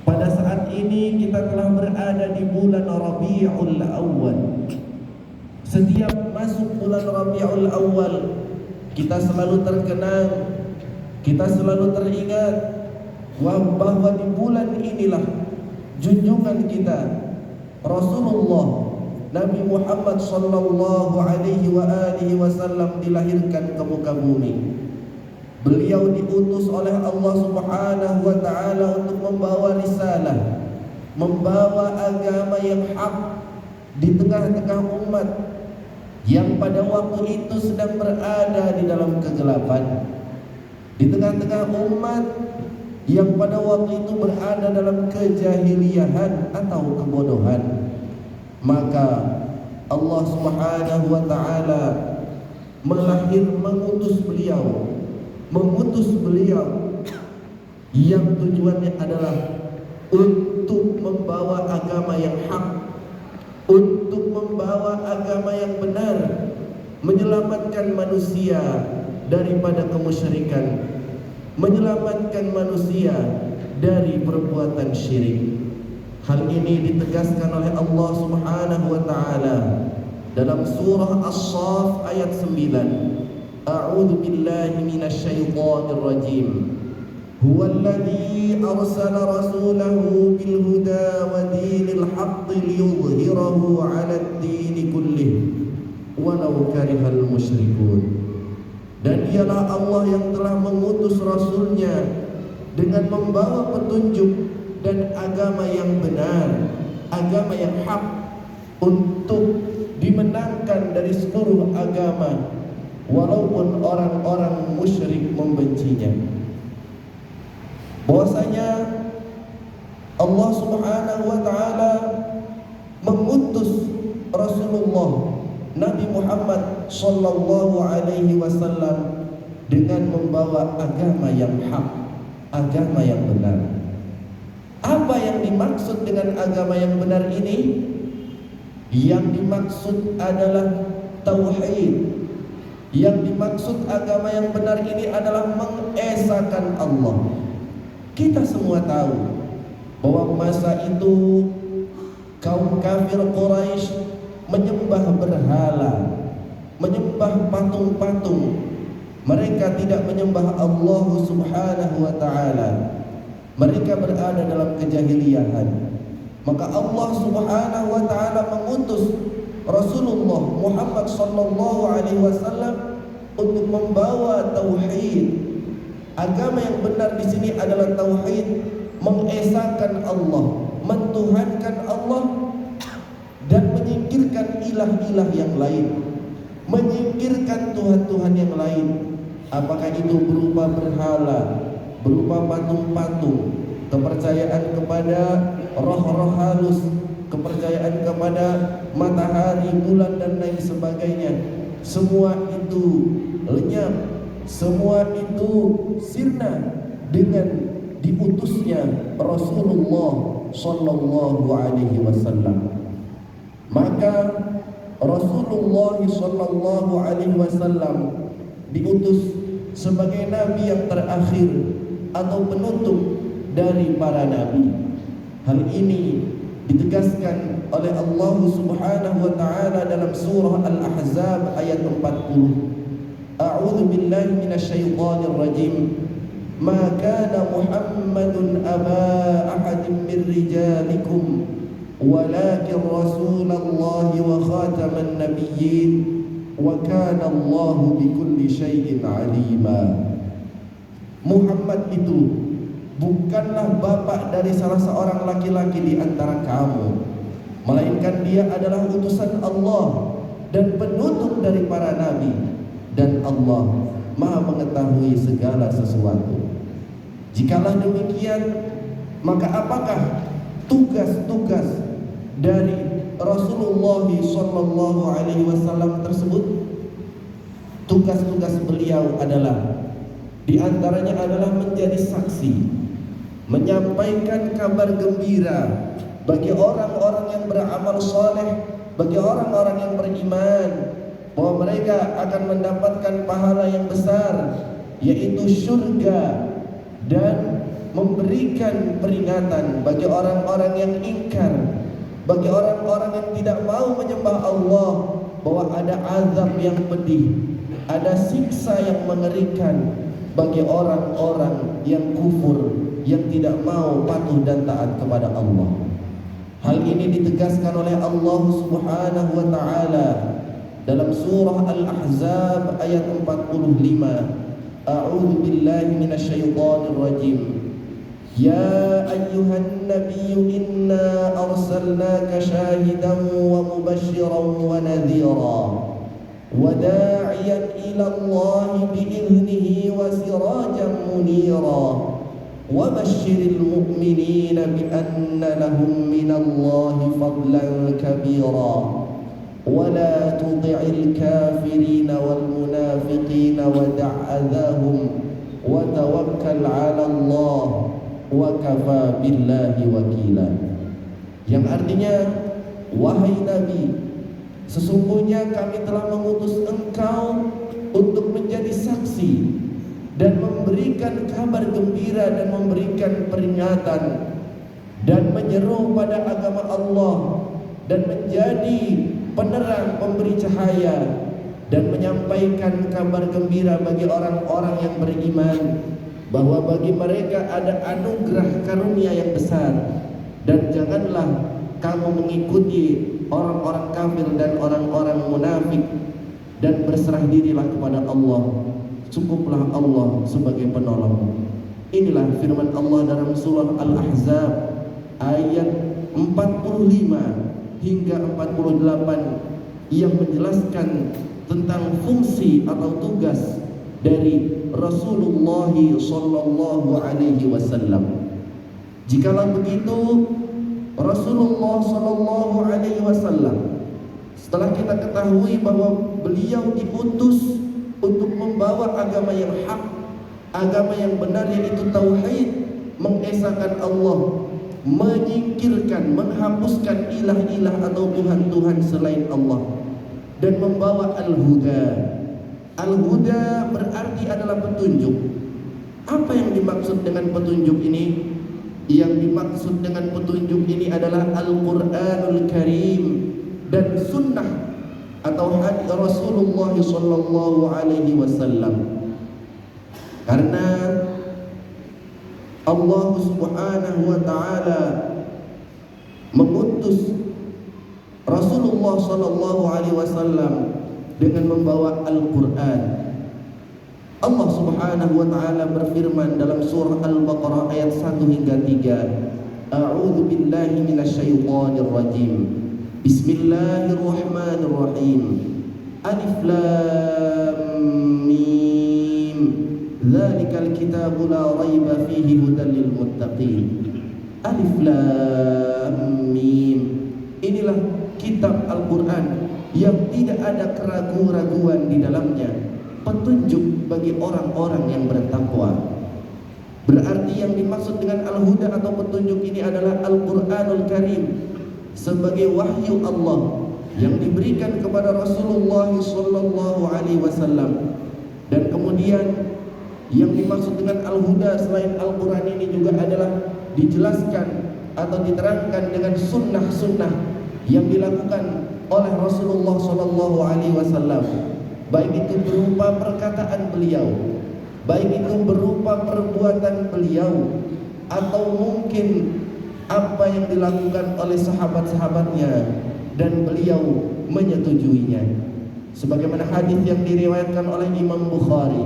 Pada saat ini kita telah berada di bulan Rabiul Awal. Setiap masuk bulan Rabiul Awal, kita selalu terkenang, kita selalu teringat bahwa di bulan inilah junjungan kita Rasulullah Nabi Muhammad sallallahu alaihi wasallam dilahirkan ke muka bumi. Beliau diutus oleh Allah Subhanahu wa taala untuk membawa risalah, membawa agama yang hak di tengah-tengah umat yang pada waktu itu sedang berada di dalam kegelapan, di tengah-tengah umat yang pada waktu itu berada dalam kejahiliahan atau kebodohan. Maka Allah Subhanahu wa taala mengutus beliau yang tujuannya adalah untuk membawa agama yang hak, untuk membawa agama yang benar, menyelamatkan manusia daripada kemusyrikan, menyelamatkan manusia dari perbuatan syirik. Hal ini ditegaskan oleh Allah Subhanahu wa taala dalam surah As-Saff ayat 9. A'udzu billahi minasy syaithanir rajim. Huwallazi arsala rasulahu bil huda wa dinil haqqi liyudhhirahu 'alad dini kullih walau karihal musyrikun. Dan dialah Allah yang telah mengutus rasulnya dengan membawa petunjuk dan agama yang benar, agama yang hak, untuk dimenangkan dari seluruh agama walaupun orang-orang musyrik membencinya. Bahwasanya Allah Subhanahu wa taala mengutus Rasulullah Nabi Muhammad sallallahu alaihi wasallam dengan membawa agama yang hak, agama yang benar. Apa yang dimaksud dengan agama yang benar ini? Yang dimaksud adalah tauhid. Yang dimaksud agama yang benar ini adalah mengesahkan Allah. Kita semua tahu bahwa masa itu kaum kafir Quraisy menyembah berhala, menyembah patung-patung. Mereka tidak menyembah Allah Subhanahu wa taala. Mereka berada dalam kejahiliahan. Maka Allah Subhanahu wa taala mengutus Rasulullah Muhammad sallallahu alaihi wasallam untuk membawa tauhid. Agama yang benar di sini adalah tauhid, mengesahkan Allah, mentuhankan Allah dan menyingkirkan ilah-ilah yang lain, menyingkirkan tuhan-tuhan yang lain. Apakah itu berupa berhala, berupa patung-patung, kepercayaan kepada roh-roh halus, kepercayaan kepada matahari, bulan dan lain sebagainya. Semua itu lenyap, semua itu sirna dengan diutusnya Rasulullah sallallahu alaihi wasallam. Maka Rasulullah sallallahu alaihi wasallam diutus sebagai nabi yang terakhir atau penutup dari para nabi. Hal ini ditegaskan oleh Allah Subhanahu wa taala dalam surah Al-Ahzab ayat 40. A'udzu billahi minasyaitonir rajim. Ma kana Muhammadun aba ahadin min rijalikum walakin Rasulullah wa khataman nabiyyin wa kana Allahu bikulli syai'in alima. Muhammad itu bukanlah bapak dari salah seorang laki-laki di antara kamu, melainkan dia adalah utusan Allah dan penutup dari para nabi, dan Allah Maha mengetahui segala sesuatu. Jikalau demikian, maka apakah tugas-tugas dari Rasulullah sallallahu alaihi wasallam tersebut? Tugas-tugas beliau adalah di antaranya adalah menjadi saksi, menyampaikan kabar gembira bagi orang-orang yang beramal soleh, bagi orang-orang yang beriman, bahwa mereka akan mendapatkan pahala yang besar, yaitu surga dan memberikan peringatan bagi orang-orang yang ingkar, bagi orang-orang yang tidak mau menyembah Allah, bahwa ada azab yang pedih, ada siksa yang mengerikan bagi orang-orang yang kufur, yang tidak mau patuh dan taat kepada Allah. Hal ini ditegaskan oleh Allah Subhanahu wa taala dalam surah Al-Ahzab ayat 45. A'udzu billahi minasyaitonir rajim. Ya ayyuhan nabiyyu inna arsalnaka syahidan wa mubasysyiran wa nadhira wa da'iyan ila Allah bi'idhnihi wa sirajan munira wa basyiril mu'minina bi anna lahum minallahi fadlan kabira ولا تطع الكافرين والمنافقين ودع أذاهم وتوكل على الله وكفى بالله وكيلا. Yang artinya, wahai Nabi, sesungguhnya kami telah mengutus engkau untuk menjadi saksi dan memberikan kabar gembira dan memberikan peringatan dan menyeru pada agama Allah dan menjadi penerang, pemberi cahaya dan menyampaikan kabar gembira bagi orang-orang yang beriman bahwa bagi mereka ada anugerah karunia yang besar, dan janganlah kamu mengikuti orang-orang kafir dan orang-orang munafik, dan berserah dirilah kepada Allah, cukuplah Allah sebagai penolong. Inilah firman Allah dalam surah Al-Ahzab ayat 45 hingga 48 yang menjelaskan tentang fungsi atau tugas dari Rasulullah sallallahu alaihi wasallam. Jikalau begitu, Rasulullah sallallahu alaihi wasallam, setelah kita ketahui bahwa beliau diutus untuk membawa agama yang hak, agama yang benar, yaitu tauhid, mengesahkan Allah, menyingkirkan, menghapuskan ilah-ilah atau Tuhan-Tuhan selain Allah, dan membawa al-huda. Al-huda berarti adalah petunjuk. Apa yang dimaksud dengan petunjuk ini? Yang dimaksud dengan petunjuk ini adalah Al-Quranul Karim dan sunnah atau hadis Rasulullah sallallahu alaihi wasallam. Karena Allah Subhanahu wa taala mengutus Rasulullah sallallahu alaihi wasallam dengan membawa Al-Qur'an. Allah Subhanahu wa taala berfirman dalam surah Al-Baqarah ayat 1 hingga 3. A'udzu billahi minasyaitonir rajim. Bismillahirrahmanirrahim. Alif Lam Mim. Dzalikal kitabu la raiba fihi hudal lil muttaqin. Alif Lam Mim. Inilah kitab Al-Qur'an yang tidak ada keraguan-raguan di dalamnya, petunjuk bagi orang-orang yang bertakwa. Berarti yang dimaksud dengan Al-Huda atau petunjuk ini adalah Al-Quranul Karim sebagai wahyu Allah yang diberikan kepada Rasulullah sallallahu alaihi wasallam. Dan kemudian yang dimaksud dengan Al-Huda selain Al-Quran ini juga adalah dijelaskan atau diterangkan dengan sunnah-sunnah yang dilakukan oleh Rasulullah sallallahu alaihi wasallam, baik itu berupa perkataan beliau, baik itu berupa perbuatan beliau, atau mungkin apa yang dilakukan oleh sahabat-sahabatnya dan beliau menyetujuinya. Sebagaimana hadis yang diriwayatkan oleh Imam Bukhari,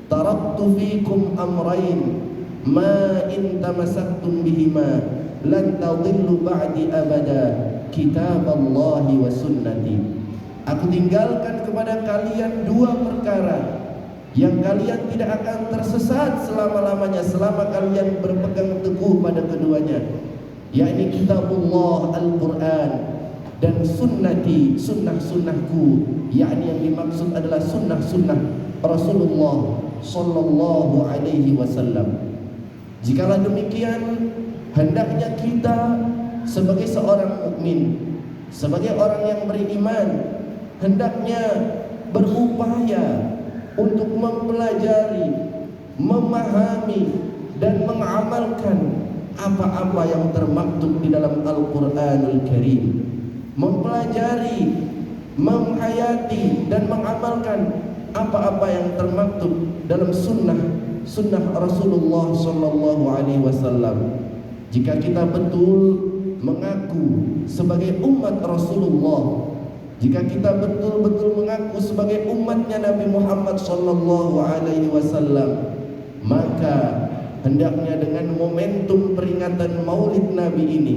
taraktu fikum amrayn ma in tamassaktum bihima lan tadillu ba'di abada, kitaballahi wa sunnati. Aku tinggalkan kepada kalian dua perkara yang kalian tidak akan tersesat selama-lamanya selama kalian berpegang teguh pada keduanya, yakni kitabullah Al-Quran dan sunnati, sunnah-sunnahku, yakni yang dimaksud adalah sunnah-sunnah Rasulullah sallallahu alaihi wasallam. Jikalau demikian, hendaknya kita sebagai seorang mukmin, sebagai orang yang beriman, hendaknya berupaya untuk mempelajari, memahami dan mengamalkan apa-apa yang termaktub di dalam Al-Quranul Karim, mempelajari, menghayati dan mengamalkan apa-apa yang termaktub dalam sunnah Rasulullah Sallallahu Alaihi Wasallam. Jika kita betul mengaku sebagai umat Rasulullah, jika kita betul-betul mengaku sebagai umatnya Nabi Muhammad Sallallahu Alaihi Wasallam, maka hendaknya dengan momentum peringatan Maulid Nabi ini,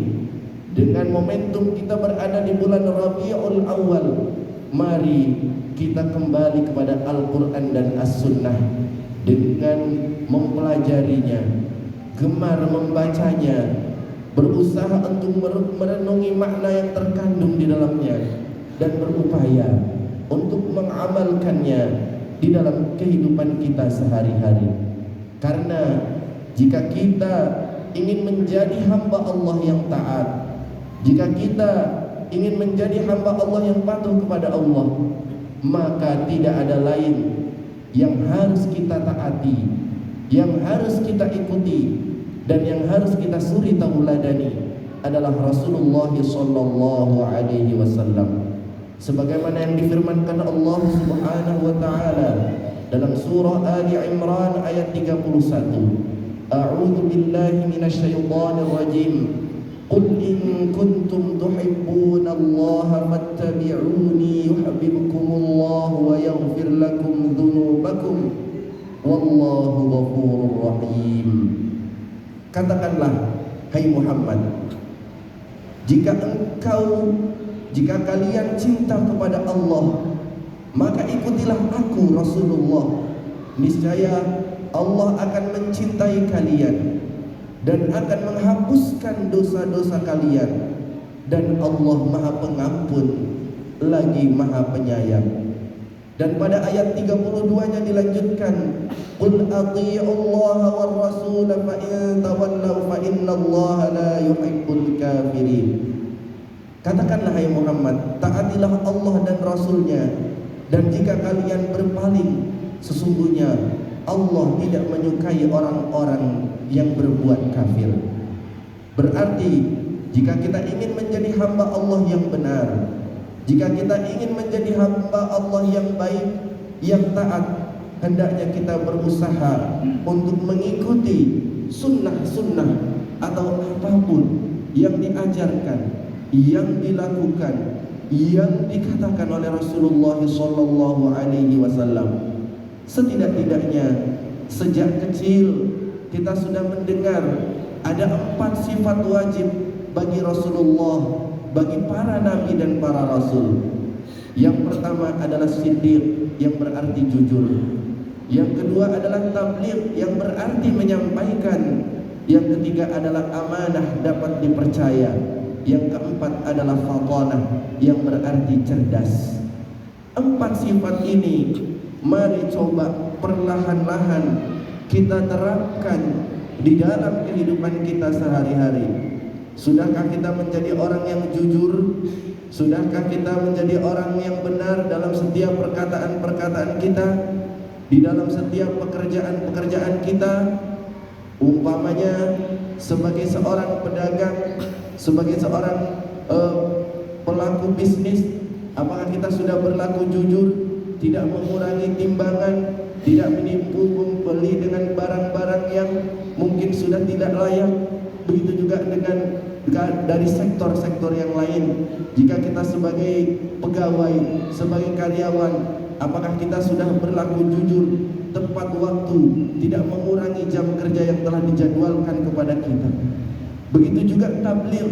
dengan momentum kita berada di bulan Rabiul Awal, mari kita kembali kepada Al-Quran dan As-Sunnah dengan mempelajarinya, gemar membacanya, berusaha untuk merenungi makna yang terkandung di dalamnya, dan berupaya untuk mengamalkannya di dalam kehidupan kita sehari-hari. Karena jika kita ingin menjadi hamba Allah yang taat, jika kita ingin menjadi hamba Allah yang patuh kepada Allah, maka tidak ada lain yang harus kita taati, yang harus kita ikuti, dan yang harus kita suri tauladani adalah Rasulullah Sallallahu Alaihi Wasallam. Sebagaimana yang difirmankan Allah Subhanahu Wa Taala dalam surah Ali Imran ayat 31. A'udzu billahi minasyaitonir rajim. Qul in kuntum tuhibbunallaha fattabi'uni yuhibbukumullah wa yaghfir lakum dzunubakum wallahu ghafurur rahim. Katakanlah, hai Muhammad, jika kalian cinta kepada Allah, maka ikutilah aku Rasulullah. Niscaya Allah akan mencintai kalian dan akan menghapuskan dosa-dosa kalian, dan Allah Maha Pengampun lagi Maha Penyayang. Dan pada ayat 32-nya dilanjutkan, qul athi'ullaha war rasul fa in tawallaw fa innallaha la yuhibbul kafirin. Katakanlah, hai Muhammad, taatilah Allah dan Rasulnya, dan jika kalian berpaling, sesungguhnya Allah tidak menyukai orang-orang yang berbuat kafir. Berarti jika kita ingin menjadi hamba Allah yang benar, jika kita ingin menjadi hamba Allah yang baik, yang taat, hendaknya kita berusaha untuk mengikuti sunnah-sunnah atau apapun yang diajarkan, yang dilakukan, yang dikatakan oleh Rasulullah Sallallahu Alaihi Wasallam. Setidak-tidaknya sejak kecil kita sudah mendengar ada 4 sifat wajib bagi Rasulullah, bagi para nabi dan para rasul. Yang pertama adalah siddiq, yang berarti jujur. Yang kedua adalah tabligh, yang berarti menyampaikan. Yang ketiga adalah amanah, dapat dipercaya. Yang keempat adalah fatanah, yang berarti cerdas. 4 sifat ini mari coba perlahan-lahan kita terapkan di dalam kehidupan kita sehari-hari. Sudahkah kita menjadi orang yang jujur? Sudahkah kita menjadi orang yang benar dalam setiap perkataan-perkataan kita, di dalam setiap pekerjaan-pekerjaan kita? Umpamanya sebagai seorang pedagang, sebagai seorang pelaku bisnis, apakah kita sudah berlaku jujur, tidak mengurangi timbangan, tidak menipu membeli dengan barang-barang yang mungkin sudah tidak layak? Begitu juga dengan dari sektor-sektor yang lain. Jika kita sebagai pegawai, sebagai karyawan, apakah kita sudah berlaku jujur, tepat waktu, tidak mengurangi jam kerja yang telah dijadwalkan kepada kita? Begitu juga tabligh.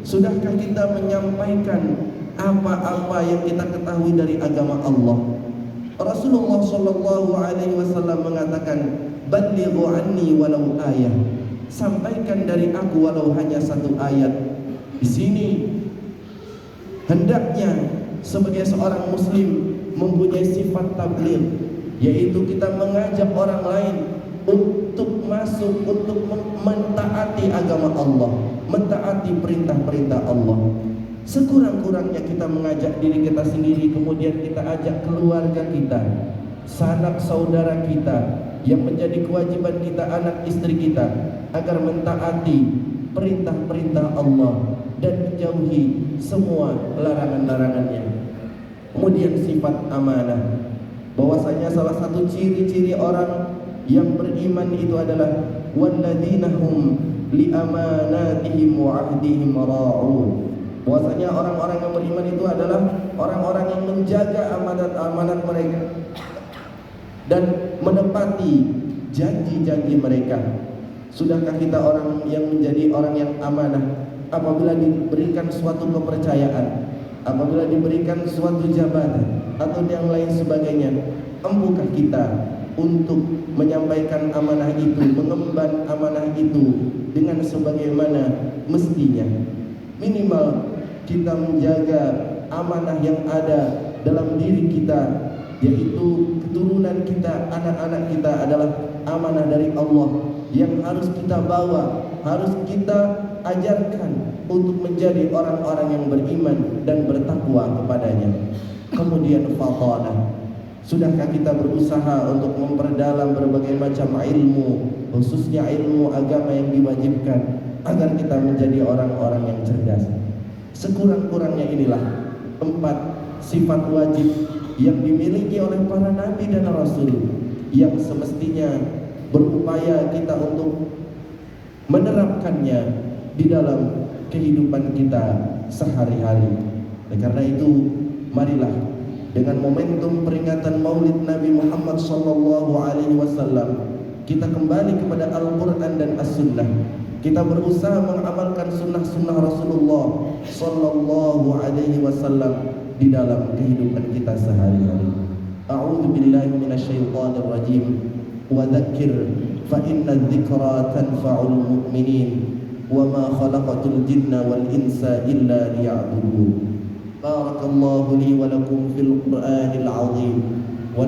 Sudahkah kita menyampaikan apa-apa yang kita ketahui dari agama Allah? Rasulullah Sallallahu Alaihi Wasallam mengatakan, "Ballighu anni walau ayah." Sampaikan dari aku walau hanya 1 ayat. Di sini hendaknya sebagai seorang muslim mempunyai sifat tabligh, yaitu kita mengajak orang lain untuk masuk, untuk mentaati agama Allah, mentaati perintah-perintah Allah. Sekurang-kurangnya kita mengajak diri kita sendiri, kemudian kita ajak keluarga kita, sanak saudara kita, yang menjadi kewajiban kita, anak istri kita, agar mentaati perintah-perintah Allah dan menjauhi semua larangan-larangannya. Kemudian sifat amanah, bahwasanya salah satu ciri-ciri orang yang beriman itu adalah walladzina hum li amanatihim wa ahdihim ra'un. Bahwasanya orang-orang yang beriman itu adalah orang-orang yang menjaga amanat-amanat mereka dan menepati janji-janji mereka. Sudahkah kita orang yang menjadi orang yang amanah apabila diberikan suatu kepercayaan, apabila diberikan suatu jabatan atau yang lain sebagainya? Empukah kita untuk menyampaikan amanah itu, mengemban amanah itu dengan sebagaimana mestinya? Minimal kita menjaga amanah yang ada dalam diri kita, yaitu keturunan kita, anak-anak kita adalah amanah dari Allah yang harus kita bawa, harus kita ajarkan untuk menjadi orang-orang yang beriman dan bertakwa kepadanya. Kemudian fadalah, sudahkah kita berusaha untuk memperdalam berbagai macam ilmu, khususnya ilmu agama yang diwajibkan, agar kita menjadi orang-orang yang cerdas? Sekurang-kurangnya inilah 4 sifat wajib yang dimiliki oleh para nabi dan rasul, yang semestinya berupaya kita untuk menerapkannya di dalam kehidupan kita sehari-hari. Karena itu, marilah dengan momentum peringatan Maulid Nabi Muhammad SAW, kita kembali kepada Al-Quran dan As-Sunnah. Kita berusaha mengamalkan sunnah-sunnah Rasulullah Sallallahu Alaihi Wasallam di dalam kehidupan kita sehari-hari. A'udzu billahi minasyaitonir rajim. Wa dzakir fa inna dzikra tanfa'ul mu'minin wa ma khalaqatul jinna wal insa illa liya'budun. Barakallahu li wa lakum fil Qur'anil 'azim wa